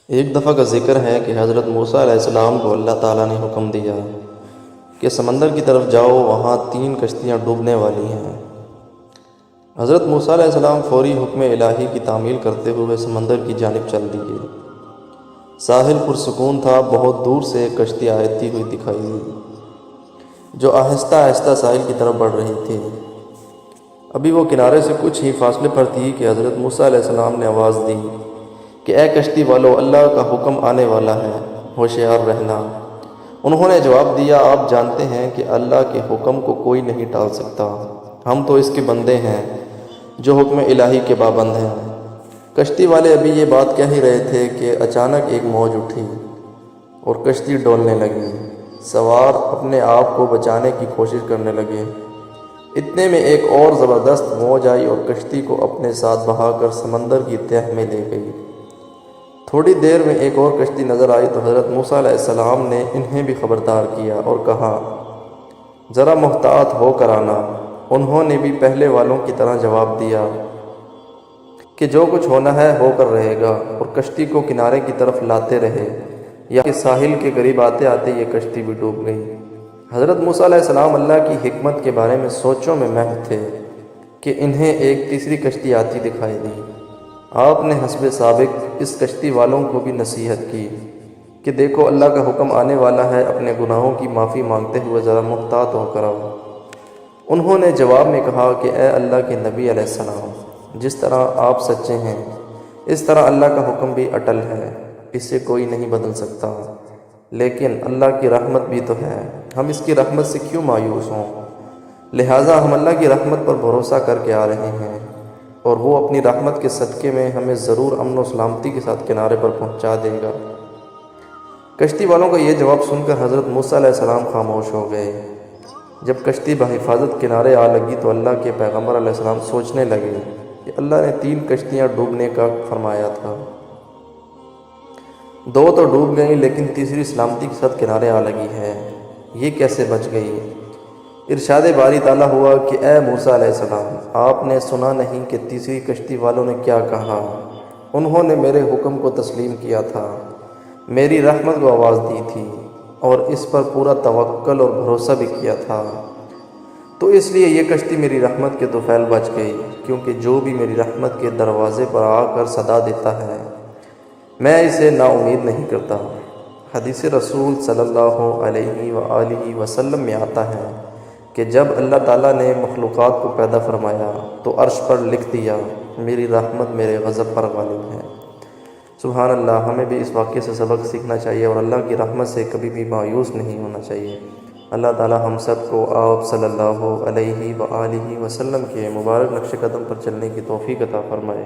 ایک دفعہ کا ذکر ہے کہ حضرت موسیٰ علیہ السلام کو اللہ تعالیٰ نے حکم دیا کہ سمندر کی طرف جاؤ، وہاں 3 کشتیاں ڈوبنے والی ہیں۔ حضرت موسیٰ علیہ السلام فوری حکم الہی کی تعمیل کرتے ہوئے سمندر کی جانب چل دیے۔ ساحل پرسکون تھا، بہت دور سے ایک کشتی آتی ہوئی دکھائی دی جو آہستہ آہستہ ساحل کی طرف بڑھ رہی تھی۔ ابھی وہ کنارے سے کچھ ہی فاصلے پر تھی کہ حضرت موسیٰ علیہ السلام نے آواز دی کہ اے کشتی والو، اللہ کا حکم آنے والا ہے، ہوشیار رہنا۔ انہوں نے جواب دیا، آپ جانتے ہیں کہ اللہ کے حکم کو کوئی نہیں ٹال سکتا، ہم تو اس کے بندے ہیں جو حکم الہی کے پابند ہیں۔ کشتی والے ابھی یہ بات کہہ ہی رہے تھے کہ اچانک ایک موج اٹھی اور کشتی ڈولنے لگی۔ سوار اپنے آپ کو بچانے کی کوشش کرنے لگے۔ اتنے میں ایک اور زبردست موج آئی اور کشتی کو اپنے ساتھ بہا کر سمندر کی تہہ میں لے گئی۔ تھوڑی دیر میں ایک اور کشتی نظر آئی تو حضرت موسیٰ علیہ السلام نے انہیں بھی خبردار کیا اور کہا، ذرا محتاط ہو کر آنا۔ انہوں نے بھی پہلے والوں کی طرح جواب دیا کہ جو کچھ ہونا ہے ہو کر رہے گا، اور کشتی کو کنارے کی طرف لاتے رہے۔ یا کہ ساحل کے قریب آتے آتے یہ کشتی بھی ڈوب گئی۔ حضرت موسیٰ علیہ السلام اللہ کی حکمت کے بارے میں سوچوں میں محو تھے کہ انہیں ایک تیسری کشتی آتی دکھائی دی۔ آپ نے حسب سابق اس کشتی والوں کو بھی نصیحت کی کہ دیکھو، اللہ کا حکم آنے والا ہے، اپنے گناہوں کی معافی مانگتے ہوئے ذرا محتاط ہو کر آؤ۔ انہوں نے جواب میں کہا کہ اے اللہ کے نبی علیہ السلام، جس طرح آپ سچے ہیں اس طرح اللہ کا حکم بھی اٹل ہے، اسے کوئی نہیں بدل سکتا۔ لیکن اللہ کی رحمت بھی تو ہے، ہم اس کی رحمت سے کیوں مایوس ہوں؟ لہٰذا ہم اللہ کی رحمت پر بھروسہ کر کے آ رہے ہیں، اور وہ اپنی رحمت کے صدقے میں ہمیں ضرور امن و سلامتی کے ساتھ کنارے پر پہنچا دے گا۔ کشتی والوں کا یہ جواب سن کر حضرت موسیٰ علیہ السلام خاموش ہو گئے۔ جب کشتی بحفاظت کنارے آ لگی تو اللہ کے پیغمبر علیہ السلام سوچنے لگے کہ اللہ نے 3 کشتیاں ڈوبنے کا فرمایا تھا، 2 تو ڈوب گئیں لیکن تیسری سلامتی کے ساتھ کنارے آ لگی ہے، یہ کیسے بچ گئی؟ ارشاد باری تعالیٰ ہوا کہ اے موسیٰ علیہ السلام، آپ نے سنا نہیں کہ تیسری کشتی والوں نے کیا کہا؟ انہوں نے میرے حکم کو تسلیم کیا تھا، میری رحمت کو آواز دی تھی اور اس پر پورا توکل اور بھروسہ بھی کیا تھا، تو اس لیے یہ کشتی میری رحمت کے طفیل بچ گئی، کیونکہ جو بھی میری رحمت کے دروازے پر آ کر صدا دیتا ہے میں اسے نا امید نہیں کرتا۔ حدیث رسول صلی اللہ علیہ وآلہ وسلم میں آتا ہے کہ جب اللہ تعالیٰ نے مخلوقات کو پیدا فرمایا تو عرش پر لکھ دیا، میری رحمت میرے غضب پر غالب ہے۔ سبحان اللہ، ہمیں بھی اس واقعے سے سبق سیکھنا چاہیے اور اللہ کی رحمت سے کبھی بھی مایوس نہیں ہونا چاہیے۔ اللہ تعالیٰ ہم سب کو آپ صلی اللہ علیہ وآلہ وسلم کے مبارک نقش قدم پر چلنے کی توفیق عطا فرمائے۔